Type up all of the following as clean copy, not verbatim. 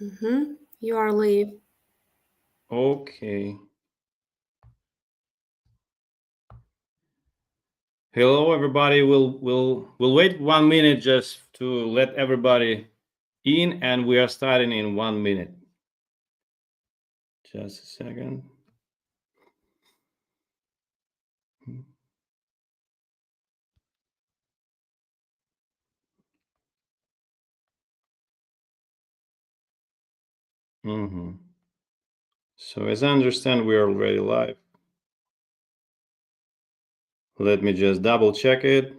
You are live. Okay. Hello, everybody. We'll wait 1 minute just to let everybody in, and we are starting in 1 minute. Just a second. So as I understand, we are already live. Let me just double check it.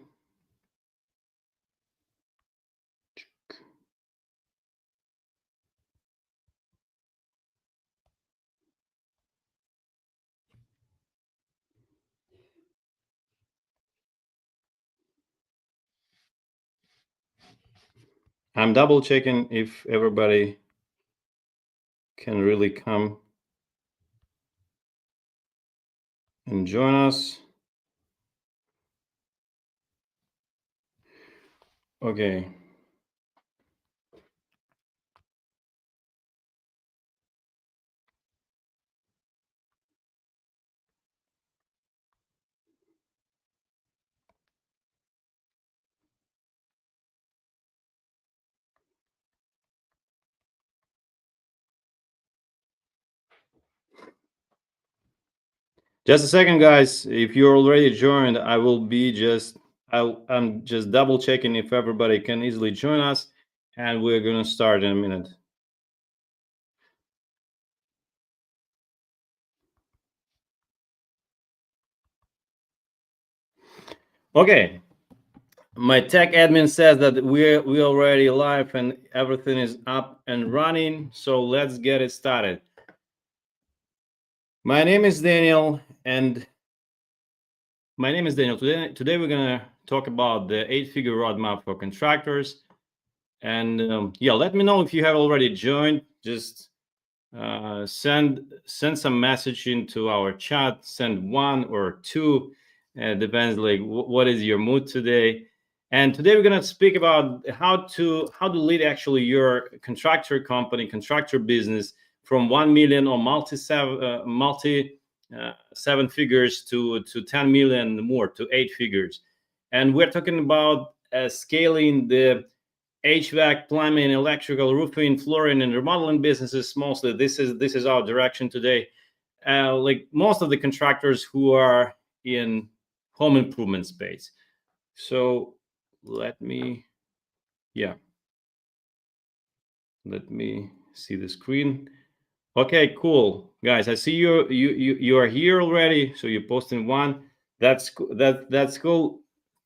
I'm double checking if everybody can really come and join us. Okay. Just a second, guys. If you're already joined, I'm just double checking if everybody can easily join us, and we're gonna start in a minute. Okay. My tech admin says that we already live and everything is up and running. So let's get it started. My name is Daniel, and Today we're gonna talk about the 8-figure roadmap for contractors. And yeah, let me know if you have already joined. Just send some message into our chat. Send one or two. Depends like what is your mood today. And today we're gonna speak about how to lead actually your contractor company, contractor business from 1 million or multi seven figures to 10 million more, to 8 figures. And we're talking about scaling the HVAC, plumbing, electrical, roofing, flooring, and remodeling businesses. Mostly, this is our direction today. Like most of the contractors who are in home improvement space. So let me see the screen. Okay, cool, guys. I see you are here already. So you're posting one. That's cool.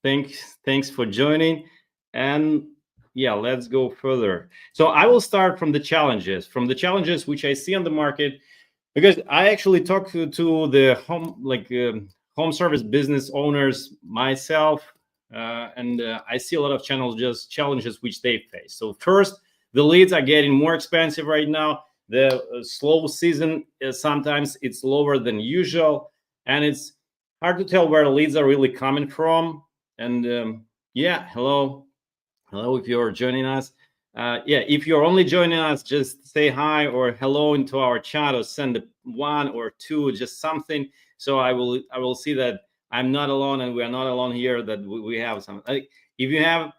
Thanks for joining. And yeah, let's go further. So I will start from the challenges which I see on the market, because I actually talk to the home service business owners myself, and I see a lot of challenges which they face. So first, the leads are getting more expensive right now. The slow season sometimes it's lower than usual, and it's hard to tell where the leads are really coming from. And yeah, hello if you're joining us. Yeah, if you're only joining us, just say hi or hello into our chat, or send one or two, just something, so I will see that I'm not alone and we are not alone here, that we have some. If you have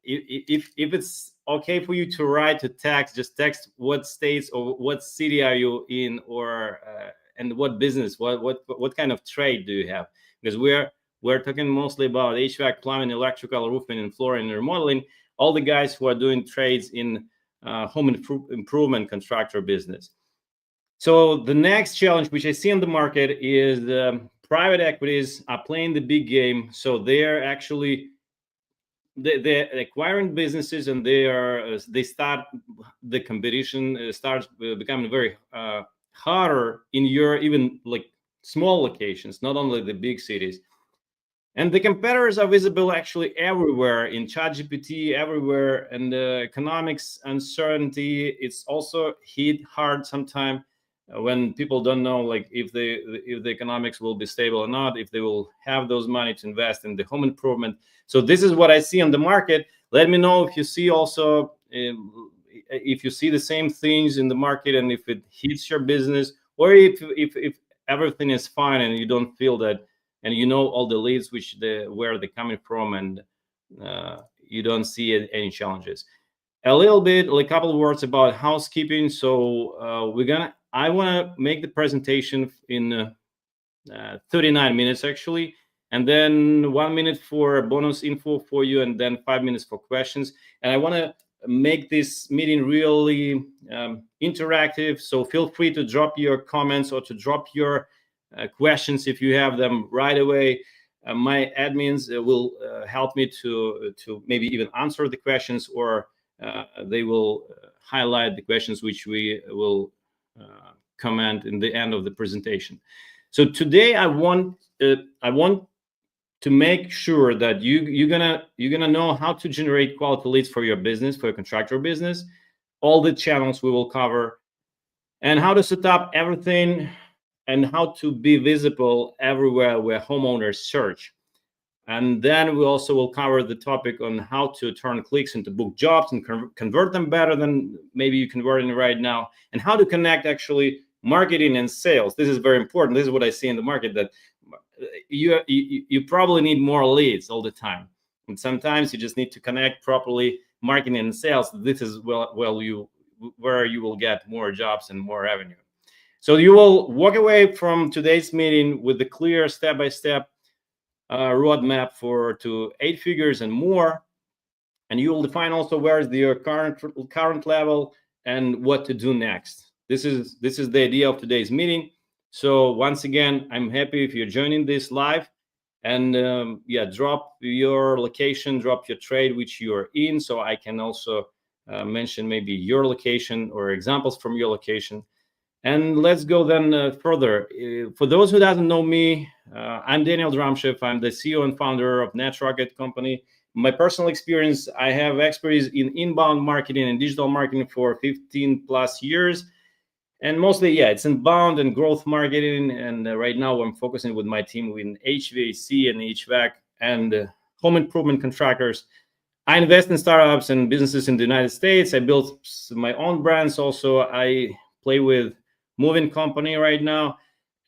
if it's okay for you to write to text, just text what states or what city are you in, or and what business, what kind of trade do you have, because we're talking mostly about HVAC, plumbing, electrical, roofing, and flooring and remodeling. All the guys who are doing trades in home improvement contractor business. So the next challenge which I see on the market is private equities are playing the big game. So they're actually they're acquiring businesses, and they start the competition starts becoming very harder in your even like small locations, not only the big cities. And the competitors are visible actually everywhere in ChatGPT, everywhere. And the economics uncertainty, it's also hit hard sometimes when people don't know like if the economics will be stable or not, if they will have those money to invest in the home improvement. So this is what I see on the market. Let me know if you see also if you see the same things in the market and if it hits your business, or if everything is fine and you don't feel that, and you know all the leads where they're coming from, and you don't see any challenges. A little bit, like a couple of words about housekeeping. So I want to make the presentation in 39 minutes actually, and then 1 minute for bonus info for you, and then 5 minutes for questions. And I want to make this meeting really interactive, so feel free to drop your comments or to drop your questions if you have them right away. My admins will help me to maybe even answer the questions, or they will highlight the questions which we will comment in the end of the presentation. So today I want to make sure that you're gonna know how to generate quality leads for your business, for your contractor business, all the channels we will cover, and how to set up everything, and how to be visible everywhere where homeowners search. And then we also will cover the topic on how to turn clicks into book jobs and convert them better than maybe you're converting right now, and how to connect actually marketing and sales. This is very important. This is what I see in the market, that you probably need more leads all the time, and sometimes you just need to connect properly marketing and sales. This is where you will get more jobs and more revenue. So you will walk away from today's meeting with the clear step-by-step roadmap to 8 figures and more, and you will define also where is your current level and what to do next. This is the idea of today's meeting. So once again, I'm happy if you're joining this live, and drop your location, drop your trade which you're in, so I can also mention maybe your location or examples from your location. And let's go then further. For those who doesn't know me, I'm Daniel Dramshev. I'm the CEO and founder of NetRocket company. My personal experience, I have expertise in inbound marketing and digital marketing for 15 plus years. And mostly, it's inbound and growth marketing. And right now I'm focusing with my team in HVAC and HVAC and home improvement contractors. I invest in startups and businesses in the United States. I built my own brands. Also, I play with moving company right now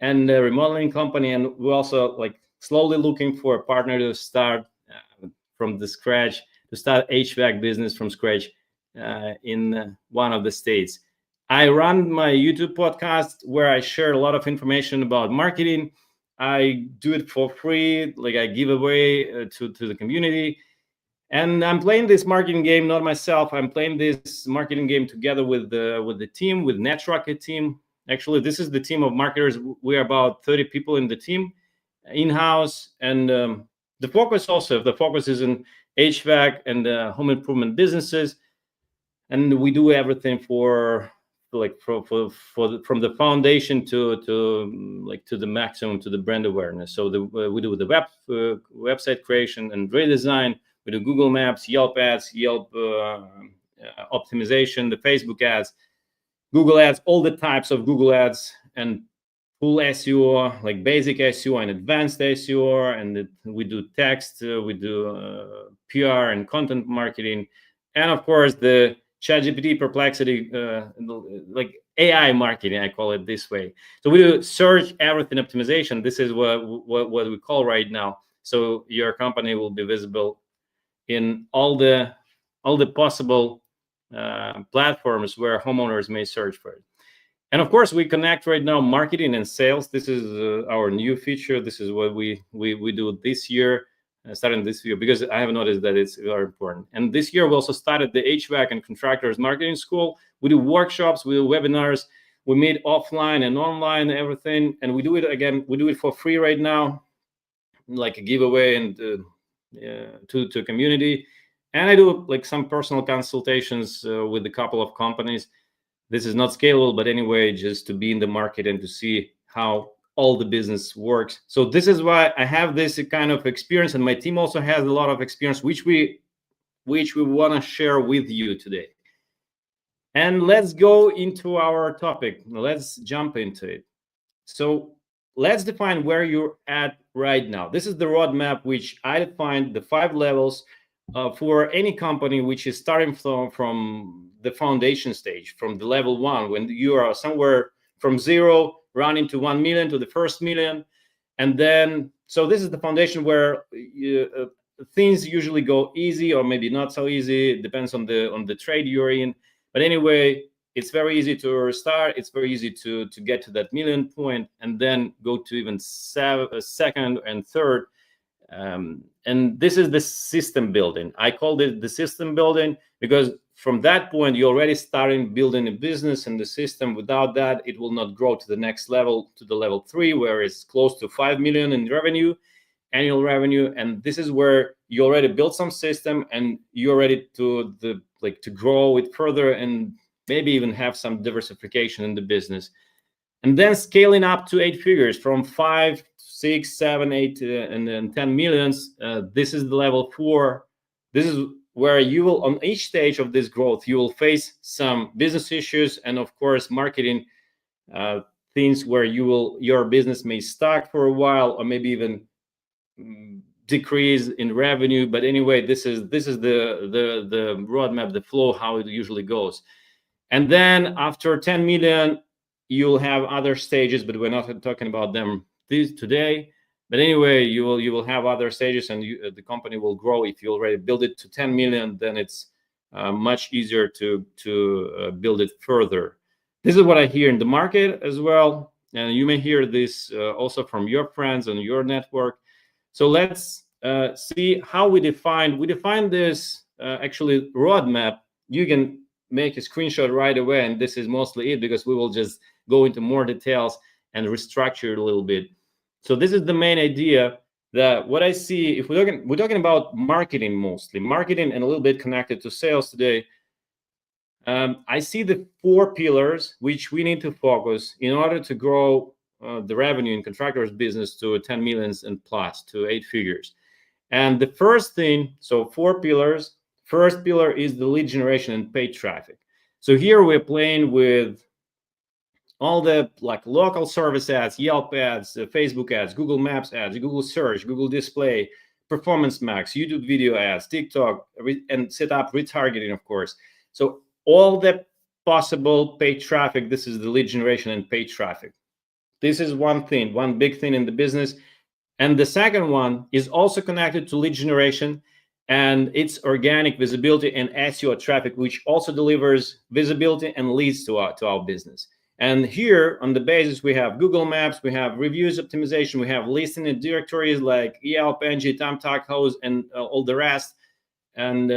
and a remodeling company, and we're also like slowly looking for a partner to start from the scratch, to start HVAC business from scratch in one of the states. I run my YouTube podcast where I share a lot of information about marketing. I do it for free, like I give away to the community. And I'm playing this marketing game, not myself. I'm playing this marketing game together with the team, with NetRocket team. Actually, this is the team of marketers. We're about 30 people in the team, in-house. And the focus is in HVAC and home improvement businesses. And we do everything from the foundation to the maximum, to the brand awareness. So we do the website creation and redesign. We do Google Maps, Yelp ads, Yelp optimization, the Facebook ads, Google ads, all the types of Google ads, and full SEO, like basic SEO and advanced SEO. And we do text, we do PR and content marketing, and of course the ChatGPT Perplexity, like AI marketing, I call it this way. So we do search everything optimization. This is what we call right now. So your company will be visible in all the possible platforms where homeowners may search for it. And of course, we connect right now marketing and sales. This is our new feature. This is what we do this year, starting this year, because I have noticed that it's very important. And this year we also started the HVAC and Contractors Marketing School. We do workshops, we do webinars, we meet offline and online, everything. And we do it for free right now, like a giveaway and to community. And I do like some personal consultations with a couple of companies. This is not scalable, but anyway, just to be in the market and to see how all the business works. So this is why I have this kind of experience, and my team also has a lot of experience, which we want to share with you today. And let's go into our topic. Let's jump into it. So let's define where you're at right now. This is the roadmap which I defined, the 5 levels for any company which is starting from the foundation stage, from the level 1, when you are somewhere from 0 running to 1 million to the first million. And then, so this is the foundation where things usually go easy or maybe not so easy. It depends on the trade you're in. But anyway, it's very easy to start. It's very easy to get to that million point and then go to even second and third. And this is the system building. I called it the system building because from that point, you're already starting building a business, and the system, without that, it will not grow to the next level, to the level 3, where it's close to 5 million in revenue, annual revenue. And this is where you already built some system and you're ready to grow it further and maybe even have some diversification in the business. And then scaling up to 8 figures from 5, 6, 7, 8, and then 10 millions. This is the level 4. This is where you will, on each stage of this growth, you will face some business issues and, of course, marketing things where your business may stuck for a while or maybe even decrease in revenue. But anyway, this is the roadmap, the flow, how it usually goes. And then after 10 million, you'll have other stages, but we're not talking about them today. But anyway, you will have other stages, and the company will grow. If you already build it to 10 million, then it's much easier to build it further. This is what I hear in the market as well, and you may hear this also from your friends and your network. So let's see how we define this actually roadmap. You can make a screenshot right away, and this is mostly it, because we will just go into more details and restructure it a little bit. So this is the main idea, that what I see, if we're talking about marketing, mostly marketing and a little bit connected to sales today, I see the 4 pillars which we need to focus in order to grow the revenue in contractors business to 10 millions and plus, to 8 figures. And the first thing, so 4 pillars. First pillar is the lead generation and paid traffic. So here we're playing with all the local service ads, Yelp ads, Facebook ads, Google Maps ads, Google Search, Google Display, Performance Max, YouTube video ads, TikTok, and set up retargeting, of course. So all the possible paid traffic, this is the lead generation and paid traffic. This is one thing, one big thing in the business. And the second one is also connected to lead generation, and it's organic visibility and SEO traffic, which also delivers visibility and leads to our business. And here on the basis, we have Google Maps, we have reviews optimization, we have listing in directories like Yelp, Angie, Thumbtack, Host, and all the rest. And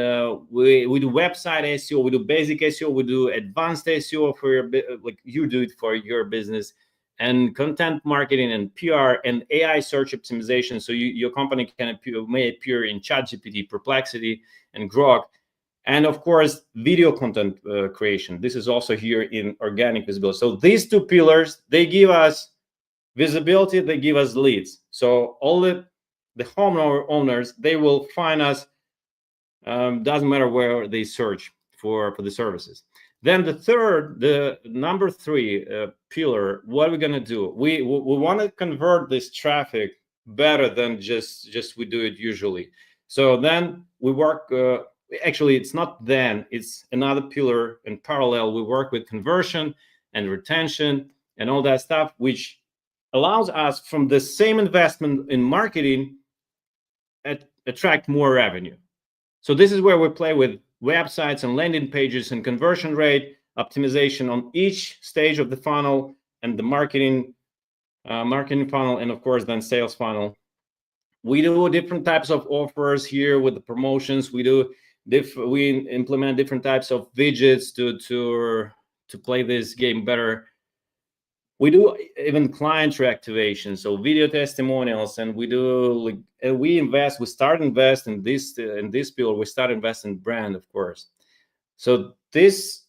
we do website SEO, we do basic SEO, we do advanced SEO for your you do it for your business, and content marketing and PR and AI search optimization. So your company may appear in ChatGPT, Perplexity, and Grok. And of course, video content creation. This is also here in organic visibility. So these 2 pillars, they give us visibility, they give us leads. So all the homeowners, they will find us, doesn't matter where they search for the services. Then the number 3 pillar, what are we going to do? We want to convert this traffic better than just we do it usually. So then we work, actually, it's not then, it's another pillar in parallel. We work with conversion and retention and all that stuff, which allows us, from the same investment in marketing, attract more revenue. So this is where we play with websites and landing pages and conversion rate optimization on each stage of the funnel, and the marketing funnel, and of course then sales funnel. We do different types of offers here with the promotions. We implement different types of widgets to play this game better. We do even client reactivation, so video testimonials, and we start invest in this pillar. We start invest in brand, of course. So this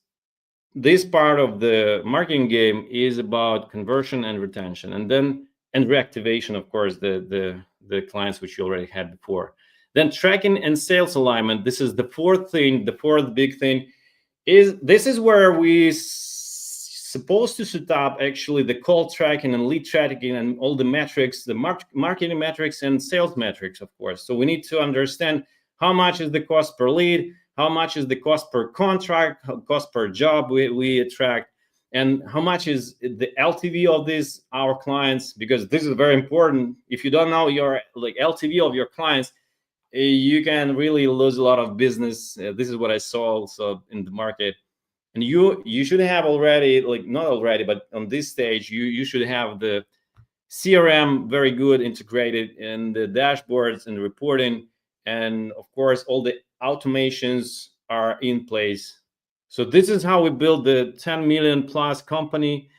part of the marketing game is about conversion and retention, and reactivation, of course, the clients which you already had before. Then tracking and sales alignment. This is the 4th thing. The 4th big thing is where we supposed to set up actually the call tracking and lead tracking and all the metrics, the marketing metrics and sales metrics, of course. So we need to understand how much is the cost per lead, how much is the cost per contract, cost per job we attract, and how much is the LTV of these our clients, because this is very important. If you don't know your LTV of your clients, you can really lose a lot of business. This is what I saw also in the market. And you should have already, not already, but on this stage, you should have the CRM very good integrated, and the dashboards and reporting, and of course all the automations are in place. So this is how we build the 10 million plus company,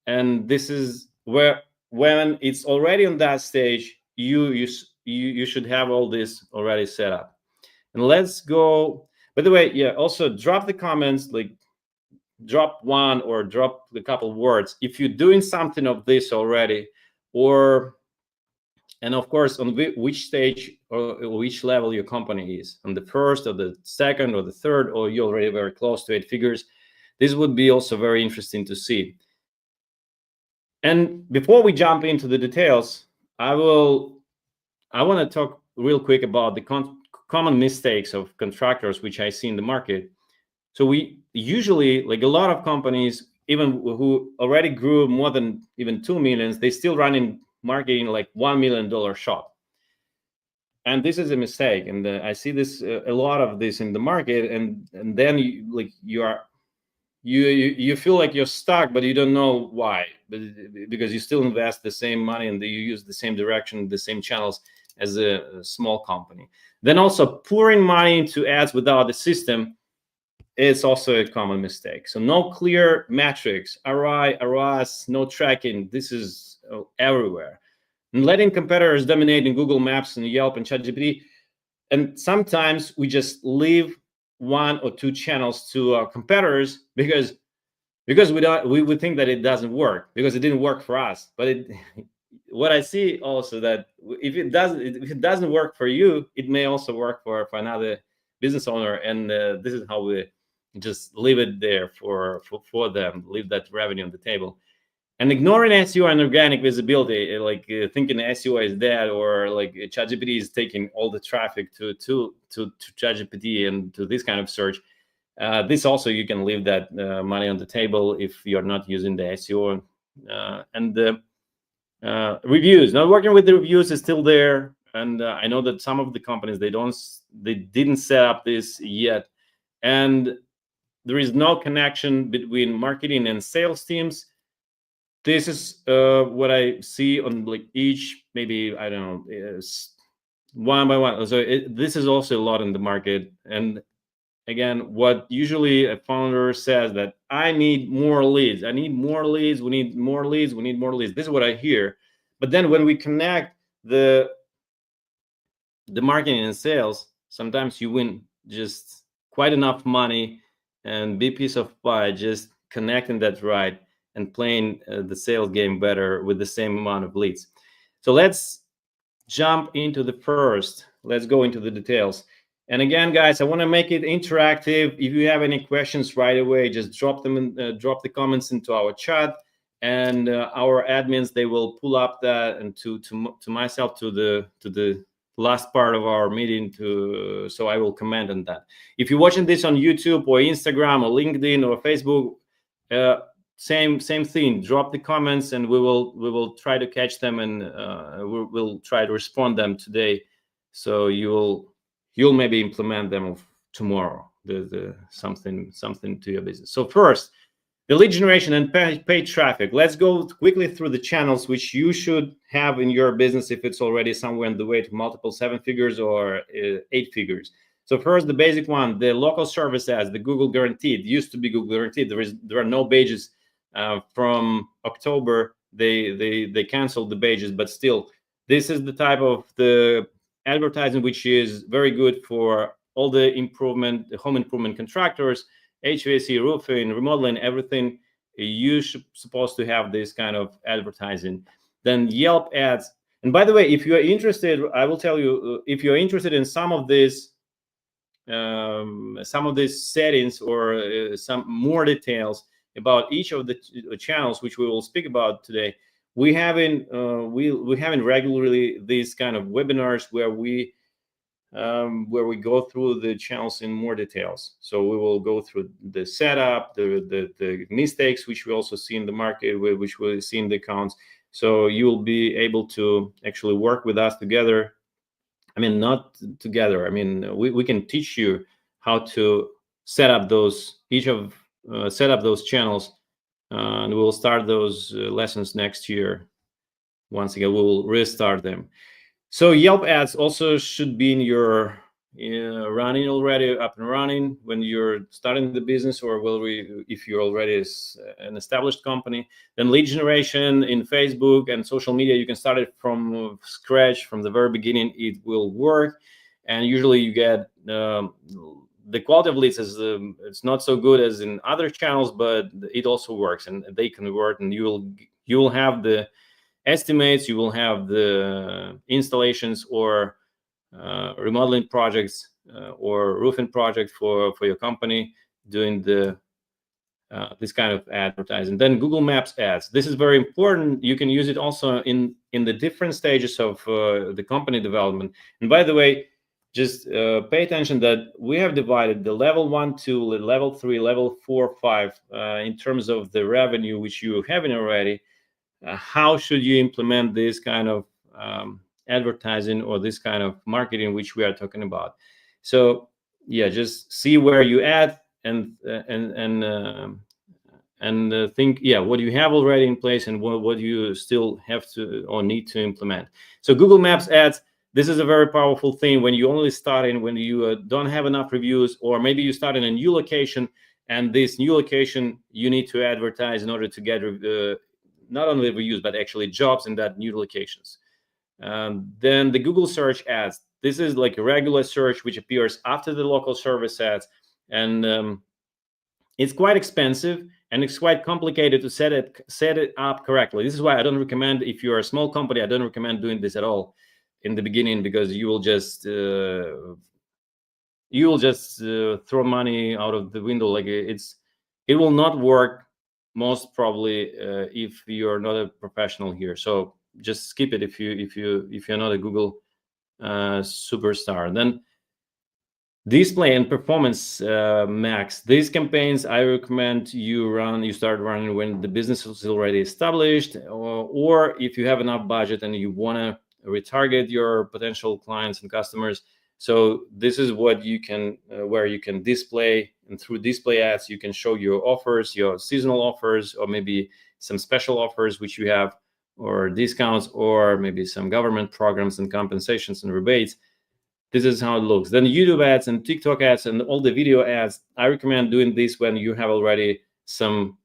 and this is where, when it's already on that stage, you should have all this already set up. And let's go. By the way, yeah, also drop the comments, drop one or drop a couple words if you're doing something of this already, or, and of course on which stage or which level your company is, on the first or the second or the third, or you're already very close to 8 figures. This would be also very interesting to see. And before we jump into the details, I want to talk real quick about the common mistakes of contractors which I see in the market. So we usually, a lot of companies, even who already grew more than even 2 millions, they still run in marketing like $1 million shop. And this is a mistake. And I see this, a lot of this in the market. And then you feel like you're stuck, but you don't know why, because you still invest the same money and you use the same direction, the same channels as a small company. Then also pouring money into ads without the system is also a common mistake. So no clear metrics, ROI, ROAS, no tracking. This is everywhere. And letting competitors dominate in Google Maps and Yelp and ChatGPT. And sometimes we just leave 1 or 2 channels to our competitors because we think that it doesn't work, because it didn't work for us. But what I see also, that if it doesn't work for you, it may also work for another business owner. And this is how we just leave it there for them, leave that revenue on the table. And ignoring SEO and organic visibility, thinking SEO is dead, or ChatGPT is taking all the traffic to ChatGPT and to this kind of search. This also, you can leave that money on the table if you're not using the SEO. And the reviews, not working with the reviews is still there. And I know that some of the companies, they didn't set up this yet. And there is no connection between marketing and sales teams. This is what I see on each, maybe, I don't know, one by one. So this is also a lot in the market. And again, what usually a founder says, that I need more leads. I need more leads. We need more leads. We need more leads. This is what I hear. But then when we connect the marketing and sales, sometimes you win just quite enough money and be piece of pie, just connecting that right and playing the sales game better with the same amount of leads. So let's jump into the first. Let's go into the details. And again, guys, I want to make it interactive. If you have any questions right away, just drop them in, drop the comments into our chat, and our admins, they will pull up that and to myself to the last part of our meeting, so I will comment on that. If you're watching this on YouTube or Instagram or LinkedIn or Facebook, same thing. Drop the comments, and we will try to catch them, and we'll try to respond them today. So you'll maybe implement them tomorrow. The something to your business. So first, the lead generation and paid traffic. Let's go quickly through the channels which you should have in your business if it's already somewhere in the way to multiple 7 figures or 8 figures. So first, the basic one, the local service ads, the Google guaranteed. It used to be Google guaranteed. There are no badges. From October, they canceled the badges, but still, this is the type of the advertising which is very good for all the home improvement contractors, HVAC, roofing, remodeling, everything. You supposed to have this kind of advertising. Then Yelp ads. And by the way, if you are interested, I will tell you, if you're interested in some of these settings or some more details about each of the channels which we will speak about today, we having regularly these kind of webinars where we where we go through the channels in more details. So we will go through the setup, the mistakes which we also see in the market, which we see in the accounts. So you will be able to actually work with us together. I mean, not together. I mean, we can teach you how to set up those set up those channels, and we'll start those lessons next year. Once again, we'll restart them. So Yelp ads also should be in your running already, up and running when you're starting the business, or if you're already an established company. Then lead generation in Facebook and social media, you can start it from scratch, from the very beginning. It will work, and usually you get the quality of leads is it's not so good as in other channels, but it also works, and they convert, and you will have the estimates, you will have the installations or remodeling projects or roofing project for your company doing the this kind of advertising. Then Google Maps ads. This is very important. You can use it also in the different stages of the company development. And by the way, just pay attention that we have divided the level 1, 2, level 3, level 4, 5 in terms of the revenue which you have already. How should you implement this kind of advertising or this kind of marketing which we are talking about? So yeah, just see where you at and think, yeah, what you have already in place and what you still have to or need to implement. So Google Maps ads, this is a very powerful thing when you only start in, when you don't have enough reviews, or maybe you start in a new location, and this new location you need to advertise in order to get not only reviews, but actually jobs in that new locations. Then the Google search ads. This is like a regular search which appears after the local service ads. And it's quite expensive and it's quite complicated to set it up correctly. This is why I don't recommend, if you're a small company, I don't recommend doing this at all in the beginning, because you will just throw money out of the window. Like it will not work most probably if you're not a professional here. So just skip it if you're not a Google superstar. Then display and performance max. These campaigns I recommend you start running when the business is already established, or if you have enough budget and you want to retarget your potential clients and customers. So this is what you can where you can display, and through display ads you can show your offers, your seasonal offers, or maybe some special offers which you have, or discounts, or maybe some government programs and compensations and rebates. This is how it looks. Then YouTube ads and TikTok ads and all the video ads. I recommend doing this when you have already some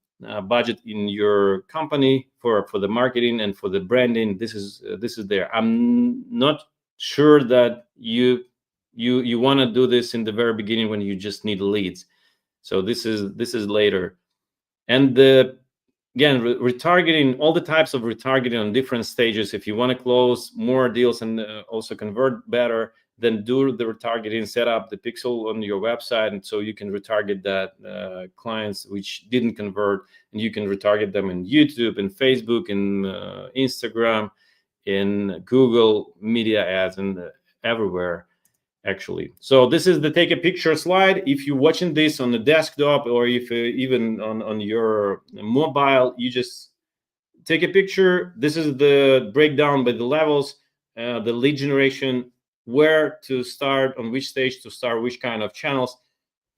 budget in your company for the marketing and for the branding. This is there. I'm not sure that you want to do this in the very beginning when you just need leads. So this is later. And again, retargeting, all the types of retargeting on different stages. If you want to close more deals and also convert better, then do the retargeting, set up the pixel on your website, and so you can retarget that clients which didn't convert, and you can retarget them in YouTube, in Facebook, in Instagram, in Google media ads, and everywhere actually. So this is the take a picture slide. If you're watching this on the desktop, or if even on your mobile, you just take a picture. This is the breakdown by the levels, the lead generation, where to start, on which stage to start, which kind of channels.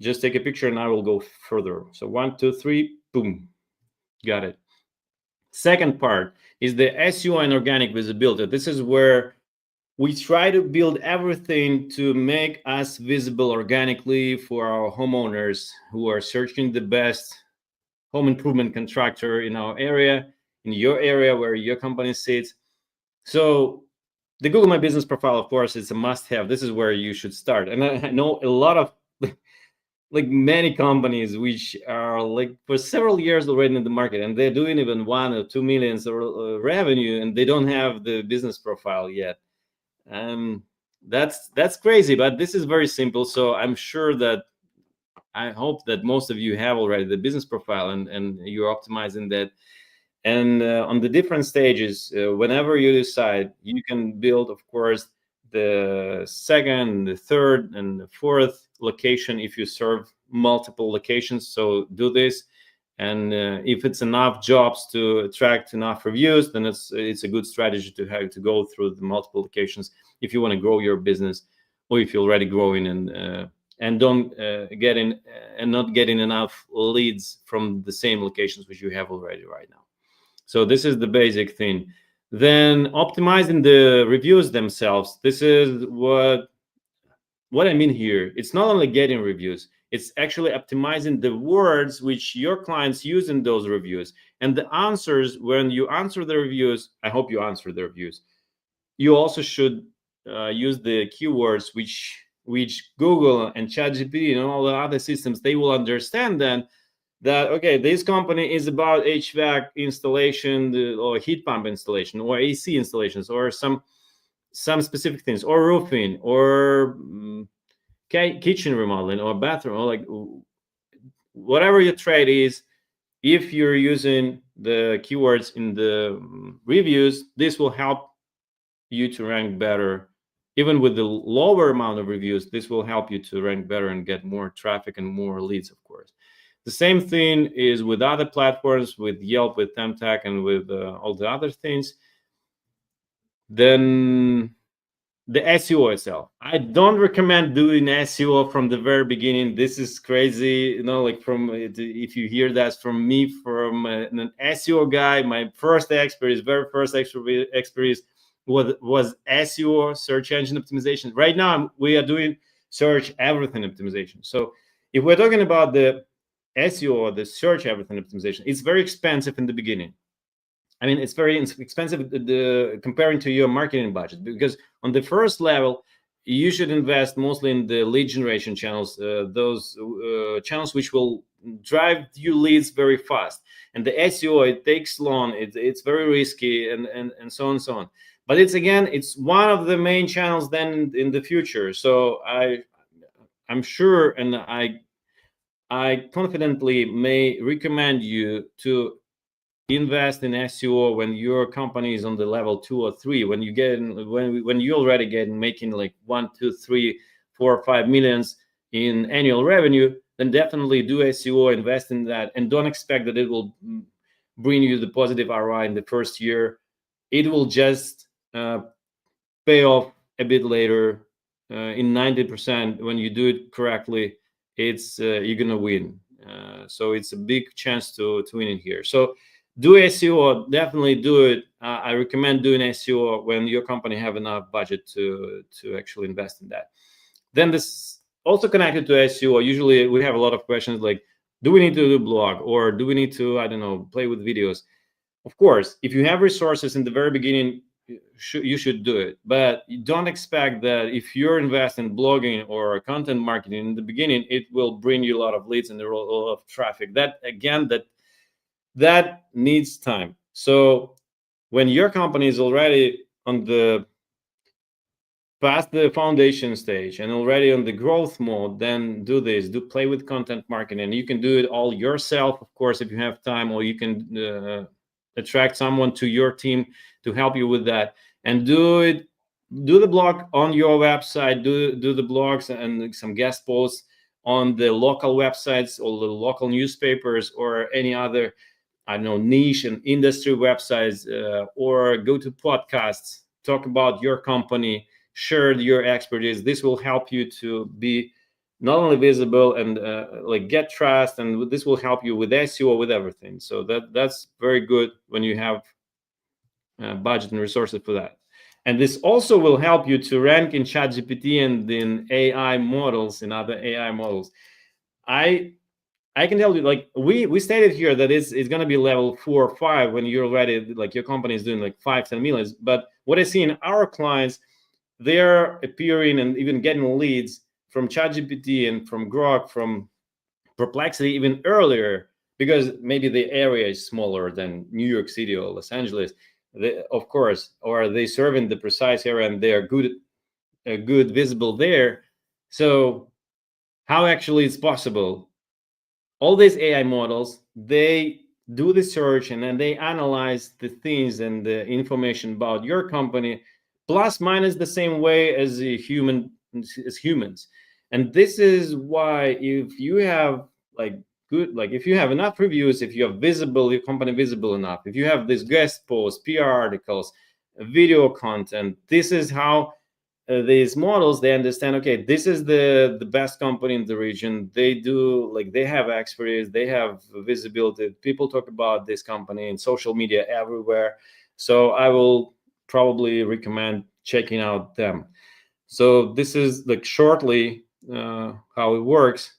Just take a picture and I will go further. So 1, 2, 3, boom, got it. Second part is the SEO and organic visibility. This is where we try to build everything to make us visible organically for our homeowners who are searching the best home improvement contractor in our area, in your area where your company sits. So the Google My Business profile, of course, is a must-have. This is where you should start. And I know a lot of like many companies which are like for several years already in the market, and they're doing even 1 or 2 million revenue, and they don't have the business profile yet. That's crazy, but this is very simple. So I'm sure that I hope that most of you have already the business profile, and you're optimizing that. And on the different stages, whenever you decide, you can build, of course, the second, the third, and the fourth location if you serve multiple locations. So do this, and if it's enough jobs to attract enough reviews, then it's a good strategy to have to go through the multiple locations if you want to grow your business, or if you're already growing and don't get in and not getting enough leads from the same locations which you have already right now. So this is the basic thing. Then optimizing the reviews themselves. This is what I mean here. It's not only getting reviews, it's actually optimizing the words which your clients use in those reviews. And the answers, when you answer the reviews, I hope you answer the reviews, you also should use the keywords which Google and ChatGPT and all the other systems, they will understand then that, okay, this company is about HVAC installation or heat pump installation or AC installations or some specific things, or roofing, or kitchen remodeling, or bathroom, or like whatever your trade is. If you're using the keywords in the reviews, this will help you to rank better. Even with the lower amount of reviews, this will help you to rank better and get more traffic and more leads, of course. The same thing is with other platforms, with Yelp, with Thumbtack, and with all the other things. Then the SEO itself. I don't recommend doing SEO from the very beginning. This is crazy, like from, if you hear that from me, from an SEO guy, my first expertise was SEO, search engine optimization. Right now, we are doing search everything optimization. So if we're talking about the SEO, the search everything optimization, it's very expensive in the beginning. I mean, it's very expensive comparing to your marketing budget, because on the first level, you should invest mostly in the lead generation channels, those channels which will drive you leads very fast. And the SEO, it takes long, it's very risky, and so on and so on. But it's one of the main channels then in the future. So I'm sure, and I confidently may recommend you to invest in SEO when your company is on the level 2 or 3. When you get when you already making like 1, 2, 3, 4, or 5 millions in annual revenue, then definitely do SEO, invest in that, and don't expect that it will bring you the positive ROI in the first year. It will just pay off a bit later. In 90%, when you do it correctly, it's you're gonna win. So it's a big chance to win in here. So do SEO, definitely do it. I recommend doing SEO when your company have enough budget to actually invest in that. Then this also connected to SEO. Usually we have a lot of questions like, do we need to do blog, or do we need to, I don't know, play with videos? Of course, if you have resources in the very beginning, you should do it. But you don't expect that if you're investing in blogging or content marketing in the beginning, it will bring you a lot of leads and a lot of traffic. That needs time. So when your company is already on the past the foundation stage and already on the growth mode, then do play with content marketing. You can do it all yourself, of course, if you have time, or you can attract someone to your team to help you with that, and do the blog on your website, do the blogs and some guest posts on the local websites or the local newspapers or any other, I don't know, niche and industry websites, or go to podcasts, talk about your company, share your expertise. This will help you to be not only visible and get trust, and this will help you with SEO, with everything. So that's very good when you have budget and resources for that. And this also will help you to rank in ChatGPT and in AI models, in other AI models. I can tell you, like we stated here that it's going to be level 4 or 5 when you're already, like, your company is doing like 5-10 millions. But what I see in our clients, they're appearing and even getting leads from ChatGPT and from Grok, from Perplexity even earlier, because maybe the area is smaller than New York City or Los Angeles, of course, or they serve in the precise area and they are good visible there. So how actually it's possible? All these AI models, they do the search and then they analyze the things and the information about your company plus minus the same way as humans. And this is why if you have if you have enough reviews, if you have visible, your company visible enough, if you have these guest posts, PR articles, video content, this is how these models, they understand, okay, this is the best company in the region. They have expertise, they have visibility, people talk about this company in social media everywhere, so I will probably recommend checking out them. So this is shortly how it works.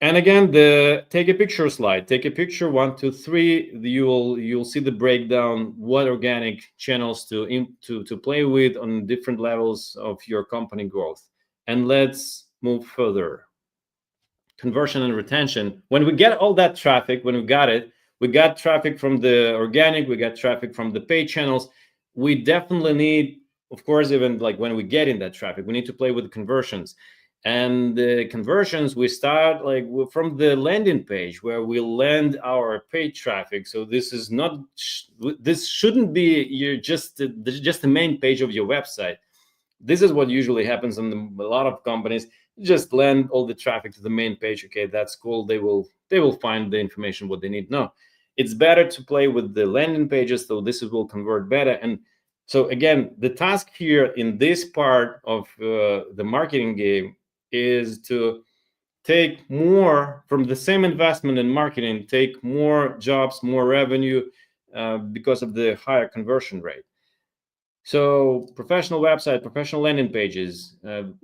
And again, the take a picture slide. Take a picture 1, 2, 3. You'll see the breakdown, what organic channels to play with on different levels of your company growth. And let's move further. Conversion and retention. When we get all that traffic, when we got traffic from the organic, we got traffic from the paid channels. We definitely need, of course, even when we get in that traffic, we need to play with the conversions. And the conversions, we start from the landing page where we land our paid traffic. So this is not, this shouldn't be just the main page of your website. This is what usually happens in a lot of companies. Just land all the traffic to the main page. Okay, that's cool. They will find the information what they need. No, it's better to play with the landing pages, so this will convert better. And so again, the task here in this part of the marketing game is to take more from the same investment in marketing, take more jobs, more revenue, because of the higher conversion rate. So professional website, professional landing pages,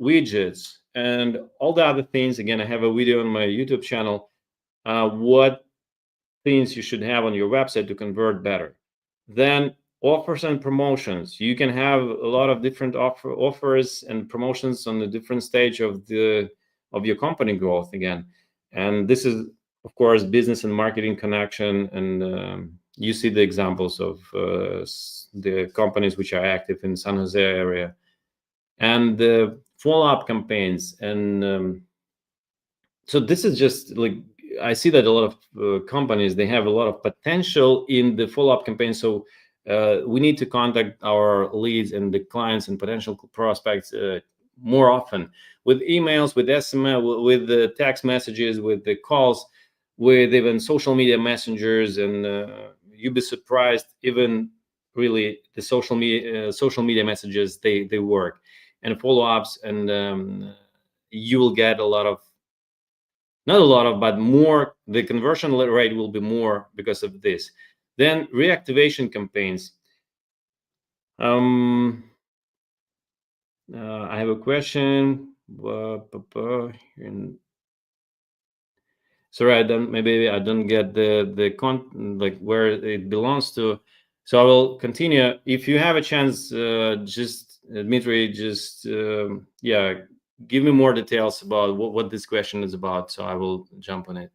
widgets, and all the other things. Again, I have a video on my YouTube channel, what things you should have on your website to convert better. Then offers and promotions. You can have a lot of different offers and promotions on the different stage of your company growth again. And this is, of course, business and marketing connection. And you see the examples of the companies which are active in San Jose area, and the follow-up campaigns. And so this is just I see that a lot of companies, they have a lot of potential in the follow-up campaign. So we need to contact our leads and the clients and potential prospects more often with emails, with SMS, with the text messages, with the calls, with even social media messengers. And you'd be surprised, even really the social media messages, they work, and follow-ups. And you will get not a lot of, but more, the conversion rate will be more because of this. Then reactivation campaigns. I have a question. Sorry, I don't get the where it belongs to. So I will continue. If you have a chance, just Dmitry, just give me more details about what this question is about, so I will jump on it.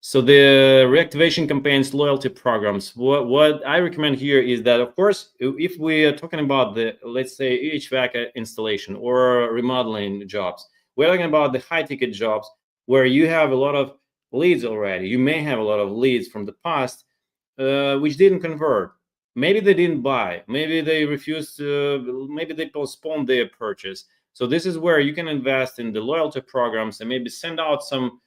So the reactivation campaigns, loyalty programs, what I recommend here is that, of course, if we are talking about let's say HVAC installation or remodeling jobs, we're talking about the high ticket jobs where you have a lot of leads already. You may have a lot of leads from the past which didn't convert. Maybe they didn't buy, maybe they refused, maybe they postponed their purchase. So this is where you can invest in the loyalty programs and maybe send out some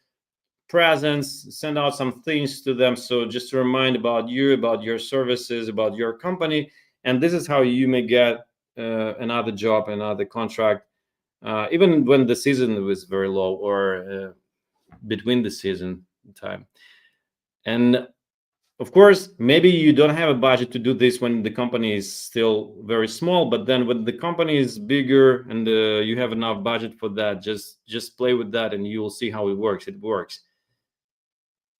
presents, send out some things to them, so just to remind about you, about your services, about your company. And this is how you may get another job, another contract, even when the season was very low, or between the season time. And of course, maybe you don't have a budget to do this when the company is still very small, but then when the company is bigger and you have enough budget for that, just play with that and you will see how it works. It works.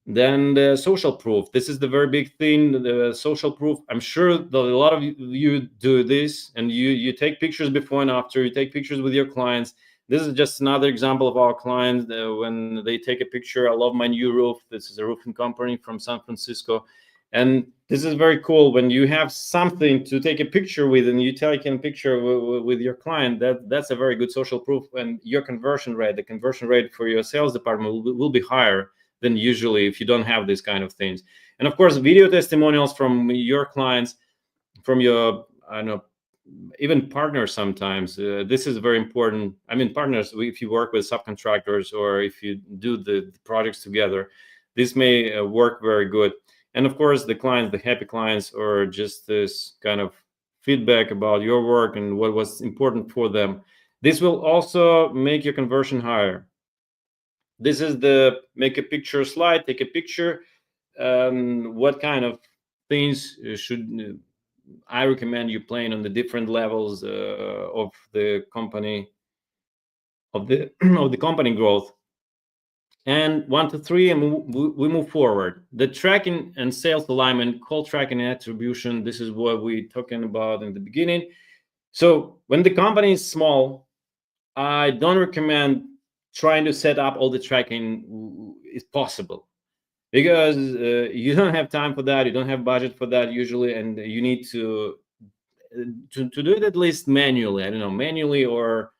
Then the social proof. This is the very big thing, the social proof. I'm sure that a lot of you do this, and you take pictures before and after. You take pictures with your clients. This is just another example of our clients when they take a picture. I love my new roof. This is a roofing company from San Francisco. And this is very cool when you have something to take a picture with and you take a picture with your client. That's a very good social proof. And your conversion rate, the conversion rate for your sales department will be higher than usually if you don't have these kind of things. And of course, video testimonials from your clients, from your even partners sometimes. This is very important. I mean, partners, if you work with subcontractors or if you do the projects together, this may work very good. And of course, the clients, the happy clients, or just this kind of feedback about your work and what was important for them. This will also make your conversion higher. This is the make a picture slide, take a picture. What kind of things should I recommend you playing on the different levels of the company of the of the company growth. And 1 to 3, and we move forward. The tracking and sales alignment, call tracking and attribution. This is what we talking about in the beginning. So when the company is small, I don't recommend trying to set up all the tracking is possible, because you don't have time for that, you don't have budget for that usually, and you need to do it at least manually. I don't know, manually, or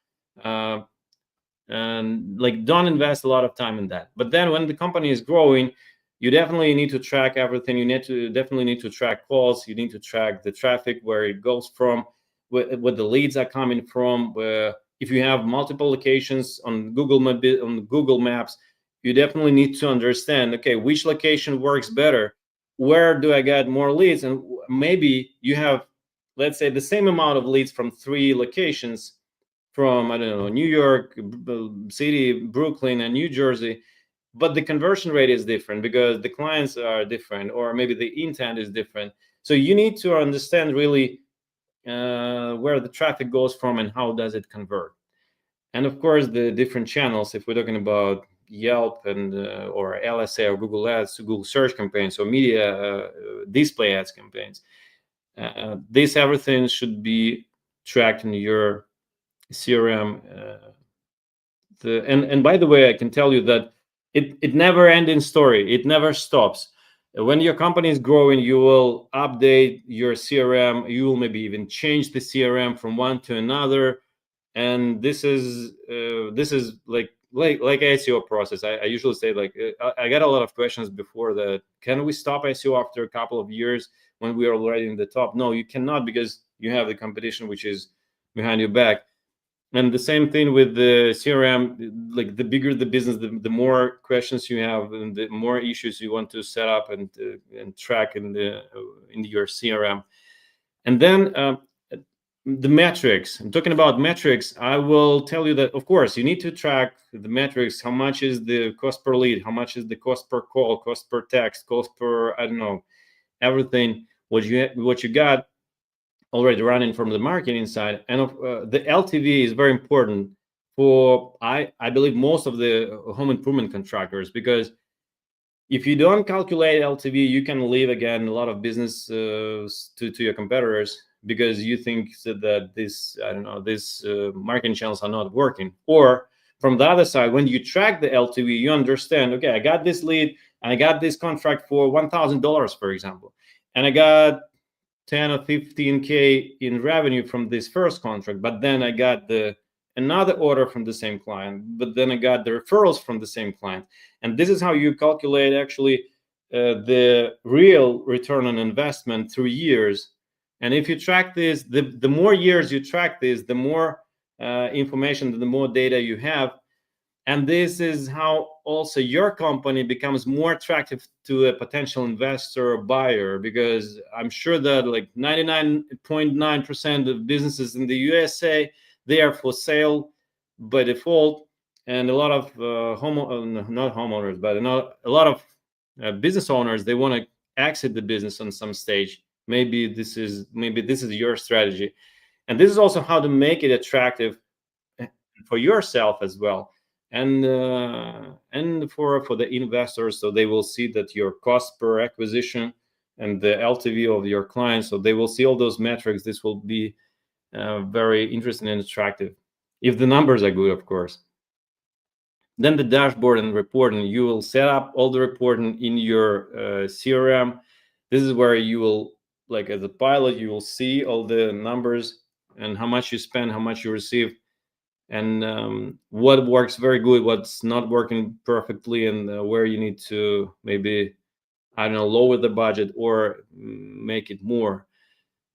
like don't invest a lot of time in that. But then when the company is growing, you definitely need to track everything. You definitely need to track calls. You need to track the traffic, where it goes from, what the leads are coming from. If you have multiple locations on Google Maps, you definitely need to understand, okay, which location works better, where do I get more leads. And maybe you have, let's say, the same amount of leads from 3 locations, from, I don't know, New York City, Brooklyn, and New Jersey, but the conversion rate is different because the clients are different, or maybe the intent is different. So you need to understand really where the traffic goes from and how does it convert. And of course, the different channels, if we're talking about Yelp and or LSA or Google Ads, Google search campaigns, or media display ads campaigns, this everything should be tracked in your CRM. And by the way, I can tell you that it never ending story. It never stops. When your company is growing, you will update your CRM. You will maybe even change the CRM from one to another. And this is like SEO process. I usually say, like, I got a lot of questions before that. Can we stop SEO after a couple of years when we are already in the top? No, you cannot, because you have the competition which is behind your back. And the same thing with the CRM. Like, the bigger the business, the more questions you have, and the more issues you want to set up and track in your CRM. And then the metrics. I'm talking about metrics. I will tell you that, of course, you need to track the metrics. How much is the cost per lead? How much is the cost per call? Cost per text? Cost per, I don't know, everything. What you got already running from the marketing side. And the LTV is very important for, I believe, most of the home improvement contractors, because if you don't calculate LTV, you can leave again a lot of business to your competitors, because you think that this, I don't know, this marketing channels are not working. Or from the other side, when you track the LTV, you understand, okay, I got this lead and I got this contract for $1,000, for example, and I got 10 or 15K in revenue from this first contract, but then I got another order from the same client, but then I got the referrals from the same client. And this is how you calculate actually the real return on investment through years. And if you track this, the more years you track this, the more information, the more data you have. And this is how also your company becomes more attractive to a potential investor or buyer, because I'm sure that like 99.9% of businesses in the USA, they are for sale by default. And a lot of not homeowners, but a lot of business owners, they want to exit the business on some stage. Maybe this is your strategy. And this is also how to make it attractive for yourself as well, and for the investors, so they will see that your cost per acquisition and the LTV of your clients, so they will see all those metrics. This will be very interesting and attractive if the numbers are good, of course. Then the dashboard and reporting. You will set up all the reporting in your CRM. This is where you will, like as a pilot, you will see all the numbers and how much you spend, how much you receive, and what works very good, what's not working perfectly, and where you need to maybe, I don't know, lower the budget or make it more.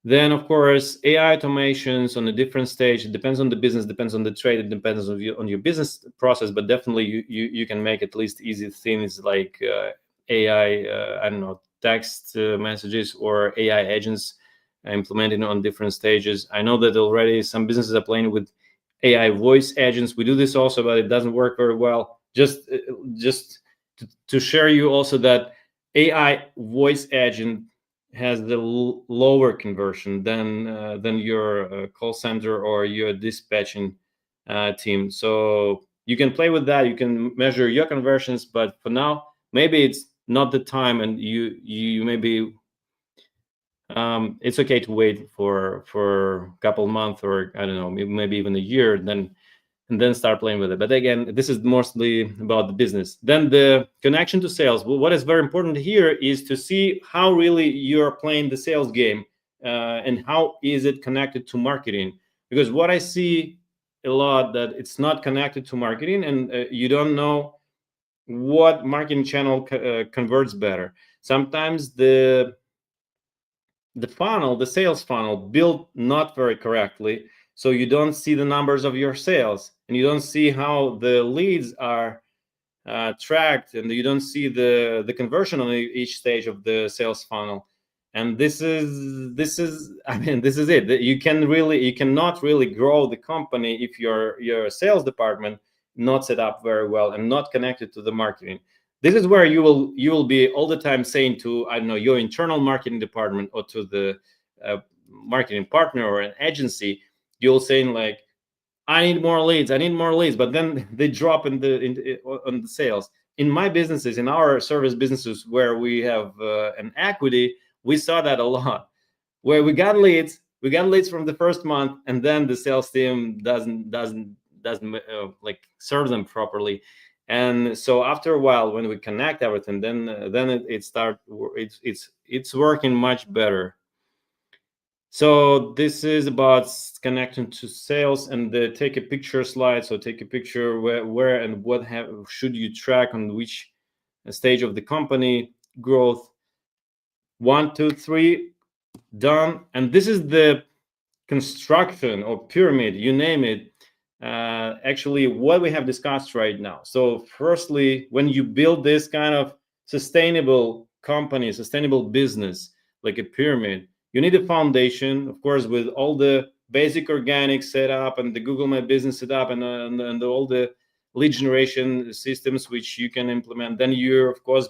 Then, of course, AI automations on a different stage. It depends on the business, depends on the trade, it depends on your business process. But definitely, you can make at least easy things like AI, I don't know, text messages or AI agents implemented on different stages. I know that already some businesses are playing with AI voice agents. We do this also, but it doesn't work very well. Just to share you also that AI voice agent has the lower conversion than your call center or your dispatching team. So you can play with that. You can measure your conversions, but for now, maybe it's not the time, and you maybe it's okay to wait for a couple months, or I don't know, maybe even a year, and then start playing with it. But again, this is mostly about the business. Then the connection to sales. Well, what is very important here is to see how really you're playing the sales game, and how is it connected to marketing. Because what I see a lot, that it's not connected to marketing, and you don't know what marketing channel converts better. Sometimes the funnel, the sales funnel, built not very correctly, so you don't see the numbers of your sales, and you don't see how the leads are tracked, and you don't see the conversion on each stage of the sales funnel. And this is I mean, this is it. You cannot really grow the company if your sales department not set up very well and not connected to the marketing. This is where you will be all the time saying to, I don't know, your internal marketing department or to the marketing partner or an agency, you'll saying like, I need more leads, but then they drop on the sales. In my businesses, in our service businesses where we have an equity, we saw that a lot, where we got leads from the first month, and then the sales team doesn't like serve them properly. And so after a while, when we connect everything, then it's working much better. So this is about connecting to sales, and take a picture slide. So take a picture where and what should you track on which stage of the company growth. 1, 2, 3, done. And this is the construction or pyramid, you name it, actually what we have discussed right now. So firstly, when you build this kind of sustainable company, sustainable business, like a pyramid, you need a foundation, of course, with all the basic organic setup and the Google My Business setup, and all the lead generation systems which you can implement. Then you, of course,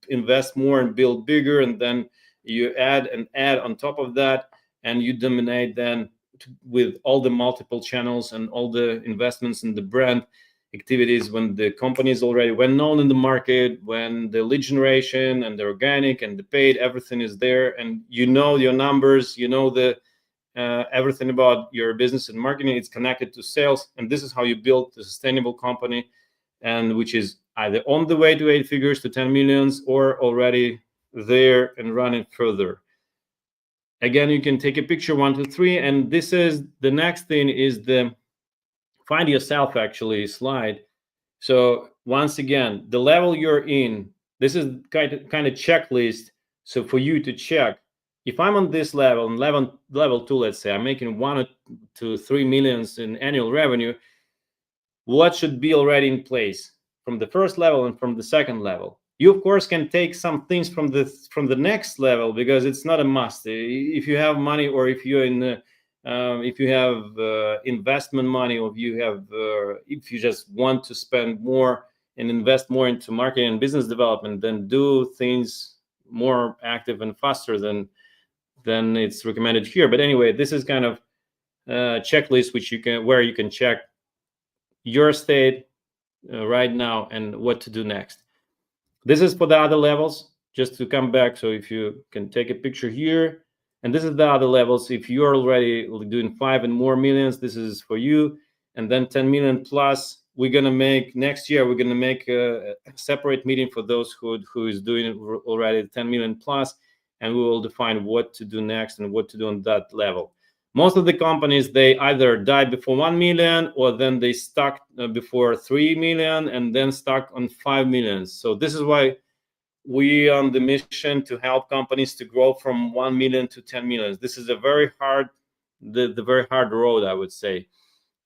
invest more and build bigger, and then you add on top of that, and you dominate then with all the multiple channels and all the investments in the brand activities. When the company is already well known in the market, when the lead generation and the organic and the paid, everything is there, and you know your numbers, you know the everything about your business and marketing, it's connected to sales. And this is how you build a sustainable company, and which is either on the way to 8 figures, to 10 millions, or already there and running further. Again, you can take a picture 1, 2, 3, and this is the next thing, is the find yourself actually slide. So once again, the level you're in, this is kind of checklist. So for you to check, if I'm on this level, and level 2, let's say I'm making 1 to 3 millions in annual revenue, what should be already in place from the first level and from the second level? You of course can take some things from the next level, because it's not a must. If you have money, or if you're in the if you have investment money, or if you just want to spend more and invest more into marketing and business development, then do things more active and faster than it's recommended here. But anyway, this is kind of checklist where you can check your state right now and what to do next. This is for the other levels, just to come back. So if you can take a picture here, and this is the other levels. If you're already doing 5 and more millions, this is for you. And then 10 million plus, we're going to make next year, we're going to make a separate meeting for those who is doing already 10 million plus, and we will define what to do next and what to do on that level. Most of the companies, they either die before 1 million, or then they stuck before 3 million, and then stuck on 5 million. So this is why we on the mission to help companies to grow from 1 million to 10 million. This is a very hard, the very hard road, I would say.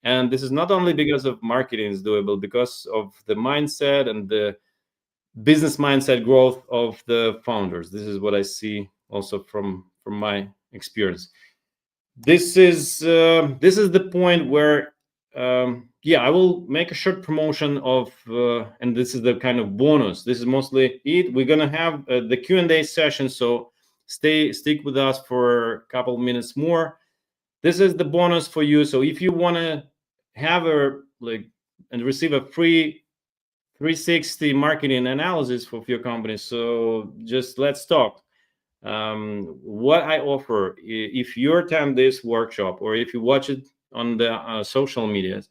And this is not only because of marketing is doable, because of the mindset and the business mindset growth of the founders. This is what I see also from my experience. This is the point where yeah, I will make a short promotion of and this is the kind of bonus. This is mostly it. We're gonna have the Q&A session, so stick with us for a couple minutes more. This is the bonus for you. So if you want to have a and receive a free 360 marketing analysis for your company, so just let's talk. What I offer, if you attend this workshop or if you watch it on the social medias,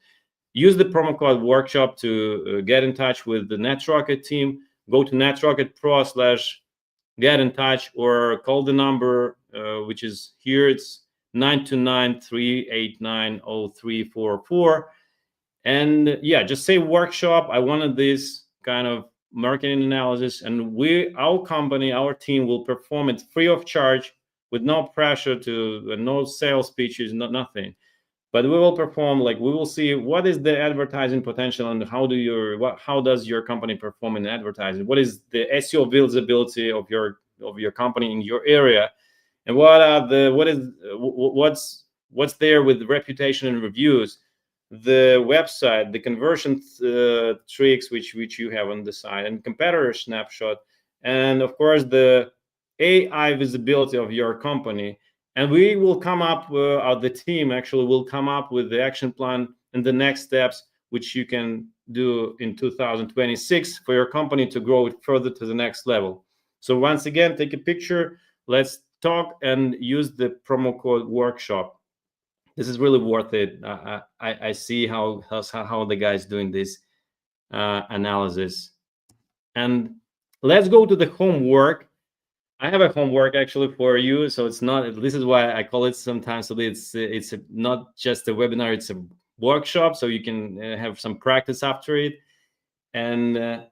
use the promo code workshop to get in touch with the NetRocket team. Go to netrocket.pro/get in touch, or call the number which is here. It's 929-389-0344. And yeah, just say workshop. I wanted this kind of marketing analysis, and our company, our team will perform it free of charge, with no pressure to no sales pitches, nothing. But we will perform, like, we will see what is the advertising potential and how does your company perform in advertising, what is the SEO visibility of your company in your area, and what's there with reputation and reviews, the website, the conversion tricks which you have on the side, and competitor snapshot, and of course the AI visibility of your company. And we will come up, the team actually will come up with the action plan and the next steps which you can do in 2026 for your company to grow it further to the next level. So once again, take a picture, let's talk, and use the promo code workshop. This is really worth it. I see how the guys doing this analysis. And let's go to the homework. I have a homework actually for you. So it's not, this is why I call it sometimes, so it's not just a webinar, it's a workshop, so you can have some practice after it. And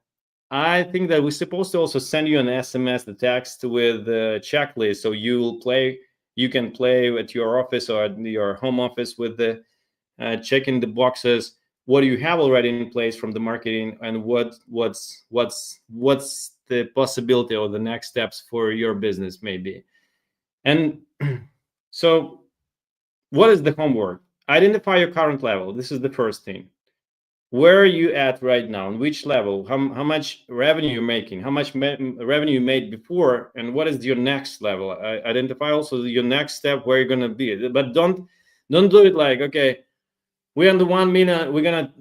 I think that we're supposed to also send you an SMS, the text with a checklist, so you can play at your office or at your home office with the checking the boxes. What do you have already in place from the marketing, and what's the possibility or the next steps for your business maybe. And so what is the homework? Identify your current level. This is the first thing. Where are you at right now? On which level? How much revenue you're making? How much revenue you made before? And what is your next level? Identify also your next step, where you're gonna be. But don't do it like, okay, we're on the 1 million. We're gonna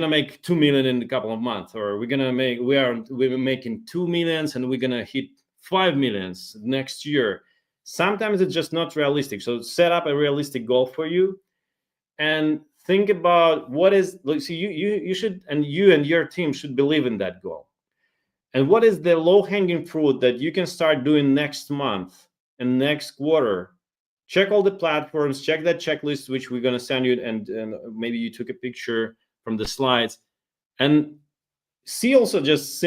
make 2 million in a couple of months, or we're making 2 millions and we're gonna hit 5 millions next year. Sometimes it's just not realistic. So set up a realistic goal for you, and think about what is. So you should, and you and your team should believe in that goal. And what is the low-hanging fruit that you can start doing next month and next quarter? Check all the platforms, check that checklist, which we're going to send you, and maybe you took a picture from the slides. And see also, just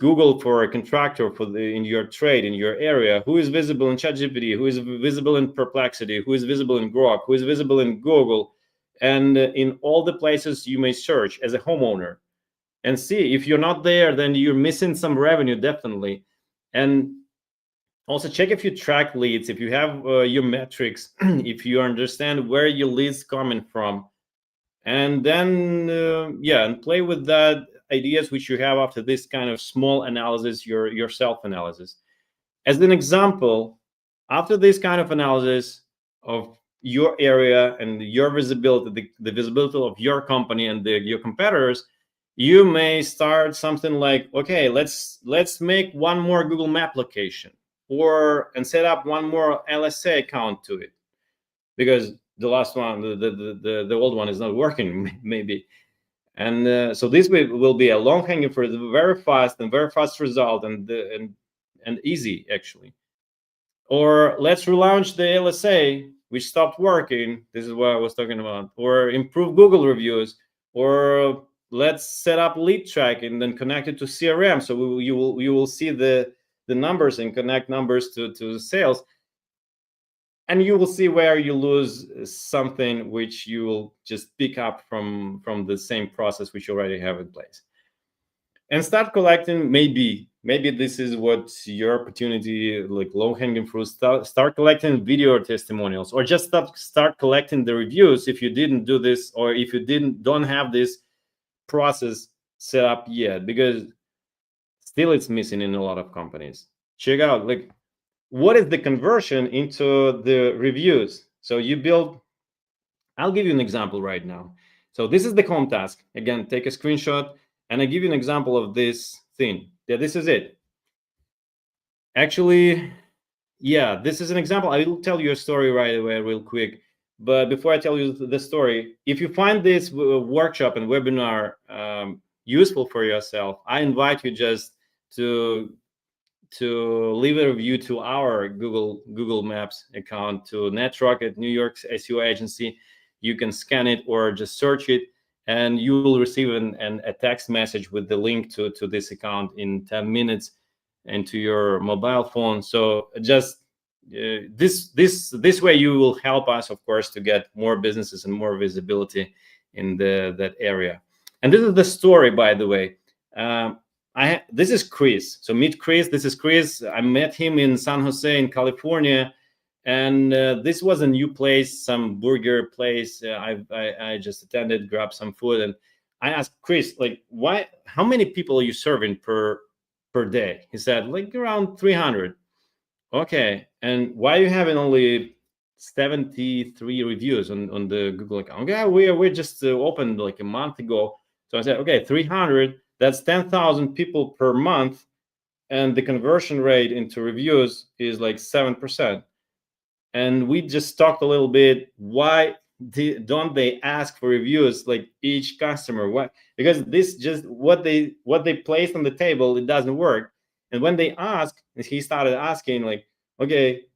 Google for a contractor in your trade, in your area, who is visible in ChatGPT, who is visible in Perplexity, who is visible in Grok, who is visible in Google, and in all the places you may search as a homeowner. And see, if you're not there, then you're missing some revenue, definitely. And also check if you track leads, if you have your metrics, if you understand where your leads coming from. And then, and play with that ideas which you have after this kind of small analysis, your self-analysis. As an example, after this kind of analysis of your area and your visibility, the visibility of your company and your competitors, you may start something like, okay, let's make one more Google Map location, and set up one more LSA account to it, because the last one, the old one, is not working maybe. And so this will be a long hanging fruit, very fast result, and easy actually. Or let's relaunch the LSA which stopped working. This is what I was talking about. Or improve Google reviews, or let's set up lead track and then connect it to CRM. So you will see the numbers and connect numbers to sales, and you will see where you lose something which you will just pick up from the same process which you already have in place. And start collecting. Maybe this is what your opportunity, like low-hanging fruit. Start collecting video testimonials, or just start collecting the reviews if you didn't do this, or if you don't have this process set up yet, because still it's missing in a lot of companies. Check out, like, what is the conversion into the reviews. So you build, I'll give you an example right now. So this is the home task. Again, take a screenshot, and I give you an example of this thing. Yeah, this is it. Actually, yeah, this is an example. I will tell you a story right away real quick. But before I tell you the story, if you find this workshop and webinar useful for yourself, I invite you just to leave a review to our Google Maps account, to NetRocket, New York's SEO agency. You can scan it or just search it, and you will receive a text message with the link to this account in 10 minutes into your mobile phone. So just this way you will help us, of course, to get more businesses and more visibility in that area. And this is the story, by the way. This is Chris. So meet Chris. This is Chris. I met him in San Jose in California, and this was a new place, some burger place. I just attended, grabbed some food, and I asked Chris, like, how many people are you serving per day? He said, like, around 300. Okay, and why are you having only 73 reviews on the Google account? Okay, we just opened like a month ago. So I said, okay, 300. That's 10,000 people per month, and the conversion rate into reviews is like 7%. And we just talked a little bit. Why don't they ask for reviews, like each customer? Why? Because this just what they placed on the table, it doesn't work. And when they ask, he started asking, like, okay,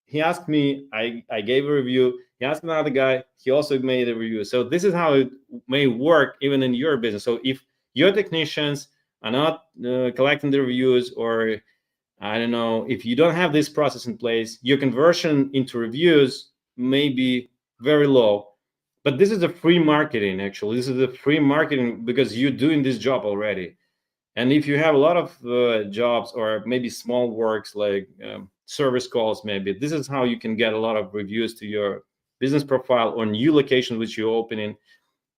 he asked me, I gave a review. He asked another guy, he also made a review. So this is how it may work even in your business. So if your technicians are not collecting the reviews, or I don't know, if you don't have this process in place, your conversion into reviews may be very low. But this is a free marketing, actually. This is a free marketing because you're doing this job already. And if you have a lot of jobs, or maybe small works like service calls, maybe this is how you can get a lot of reviews to your business profile or new locations which you're opening.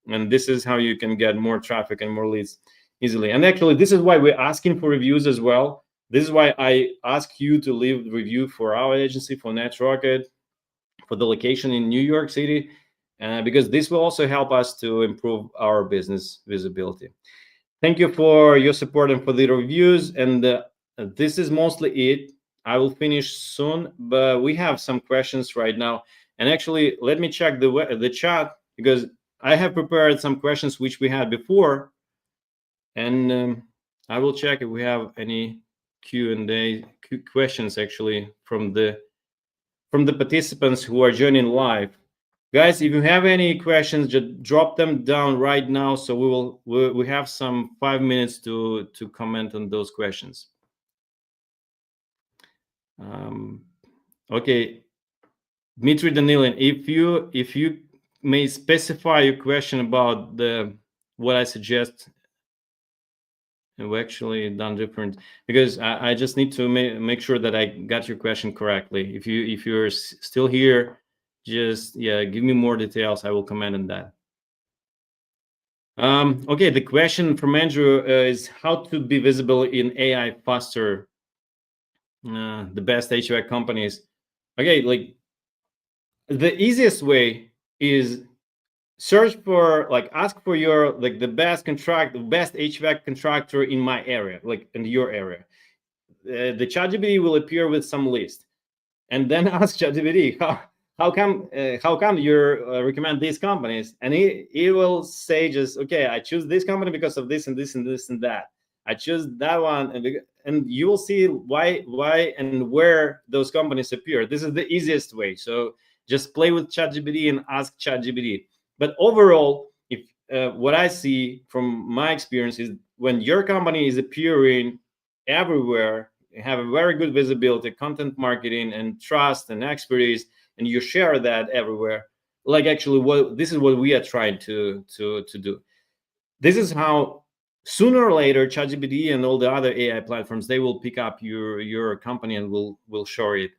And this is how you can get more traffic and more leads easily. And actually, this is why we're asking for reviews as well. This is why I ask you to leave a review for our agency, for NetRocket, for the location in New York City, because this will also help us to improve our business visibility. Thank you for your support and for the reviews. And this is mostly it. I will finish soon, but we have some questions right now. And actually, let me check the chat, because I have prepared some questions which we had before, and I will check if we have any Q&A questions actually from the participants who are joining live. Guys, if you have any questions, just drop them down right now. So we have some 5 minutes to comment on those questions. Okay, Dmitry Danilin, if you may specify your question about what I suggest. And we actually done different, because I just need to make sure that I got your question correctly. If you're still here, just give me more details. I will comment on that. Okay, the question from Andrew is how to be visible in AI faster. The best HVAC companies. Okay, like the easiest way is search for, like, ask for your, like, the best HVAC contractor in my area, like in your area. The ChatGPT will appear with some list, and then ask ChatGPT how come you recommend these companies, and he will say just, okay, I choose this company because of this and this and this and that. I choose that one, and you will see why and where those companies appear. This is the easiest way. So just play with ChatGPT and ask ChatGPT. But overall, if what I see from my experience is when your company is appearing everywhere, you have a very good visibility, content marketing, and trust and expertise, and you share that everywhere. Like actually, what this is what we are trying to do. This is how sooner or later ChatGPT and all the other AI platforms, they will pick up your company and will show it.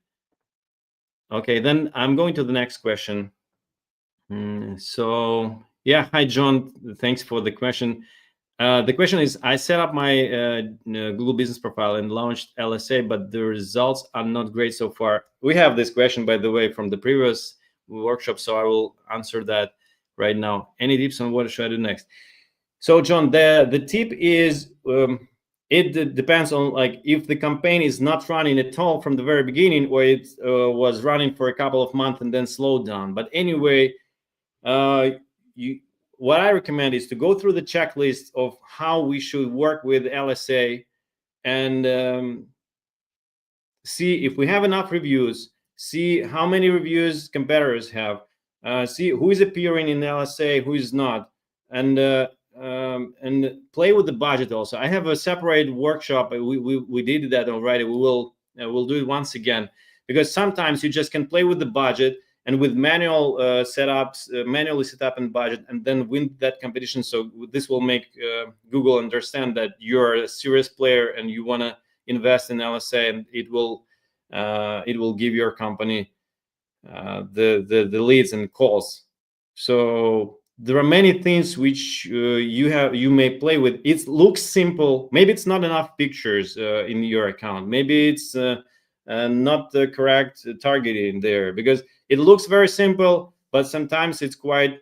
Okay, then I'm going to the next question. So yeah, hi John, thanks for the question. The question is, I set up my Google Business Profile and launched LSA, but the results are not great so far. We have this question, by the way, from the previous workshop, so I will answer that right now. Any tips on what should I do next? So John, the tip is, it depends on, like, if the campaign is not running at all from the very beginning, or it was running for a couple of months and then slowed down. But anyway, what I recommend is to go through the checklist of how we should work with LSA and see if we have enough reviews, see how many reviews competitors have, see who is appearing in LSA, who is not, and play with the budget also. I have a separate workshop. We did that already. We'll do it once again, because sometimes you just can play with the budget and with manual setups, manually set up and budget, and then win that competition. So this will make Google understand that you're a serious player and you want to invest in LSA, and it will give your company the leads and calls. So there are many things which you may play with. It looks simple. Maybe it's not enough pictures in your account. Maybe it's not the correct targeting there, because it looks very simple, but sometimes it's quite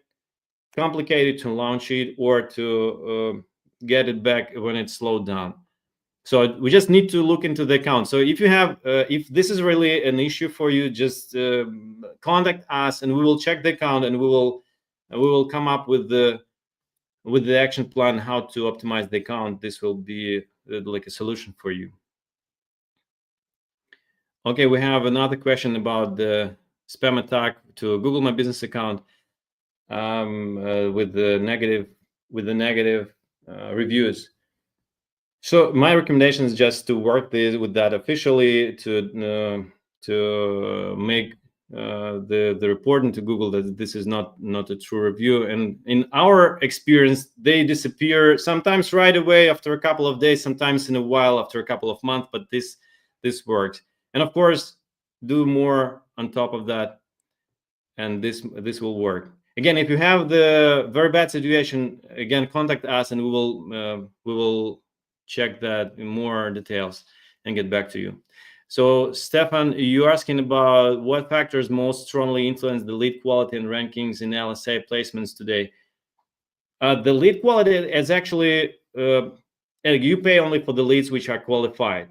complicated to launch it or to get it back when it's slowed down. So we just need to look into the account. So if you have, if this is really an issue for you, just contact us and we will check the account, and we will come up with the action plan how to optimize the account. This will be like a solution for you. Okay, we have another question about the spam attack to Google My Business account with the negative reviews. So my recommendation is just to work with that officially, to make the reporting to Google that this is not a true review. And in our experience, they disappear sometimes right away after a couple of days, sometimes in a while after a couple of months. But this works. And of course, do more on top of that, and this will work. Again, if you have the very bad situation, again, contact us and we will check that in more details and get back to you. So Stefan, you're asking about what factors most strongly influence the lead quality and rankings in LSA placements today. The lead quality is actually, you pay only for the leads which are qualified.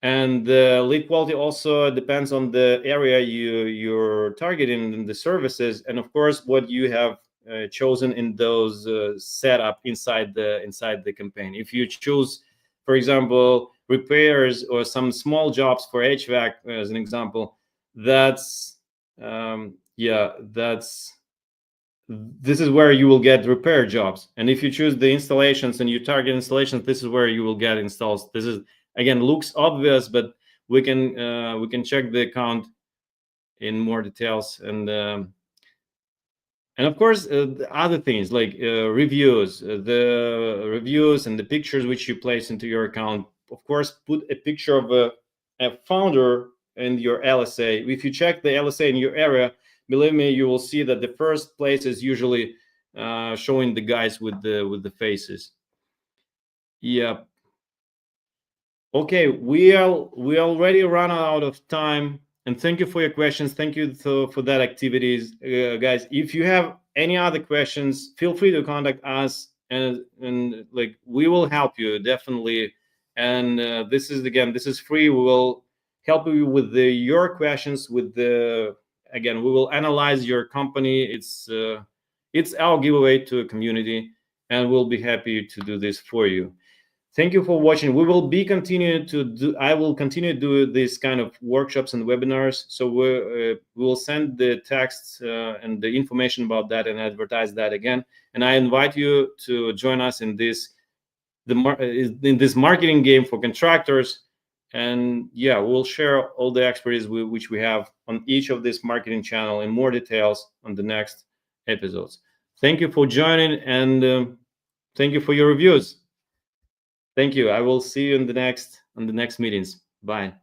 And the lead quality also depends on the area you're targeting in the services, and of course what you have chosen in those setup inside the campaign. If you choose, for example, repairs or some small jobs for HVAC as an example, this is where you will get repair jobs. And if you choose the installations and you target installations, this is where you will get installs. This is, again, looks obvious, but we can check the account in more details, and of course the other things like reviews, the reviews and the pictures which you place into your account. Of course, put a picture of a founder in your LSA. If you check the LSA in your area, believe me, you will see that the first place is usually showing the guys with the faces. Yep. Okay, we already run out of time, and thank you for your questions. Thank you for that activities, guys. If you have any other questions, feel free to contact us, and like we will help you definitely. And this is free. We will help you with your questions. Again, we will analyze your company. It's our giveaway to a community, and we'll be happy to do this for you. Thank you for watching. We will be continuing to do. I will continue to do this kind of workshops and webinars. So we will send the texts and the information about that and advertise that again. And I invite you to join us in this marketing game for contractors. And yeah, we'll share all the expertise which we have on each of this marketing channel in more details on the next episodes. Thank you for joining, and thank you for your reviews. Thank you. I will see you in the next meetings. Bye.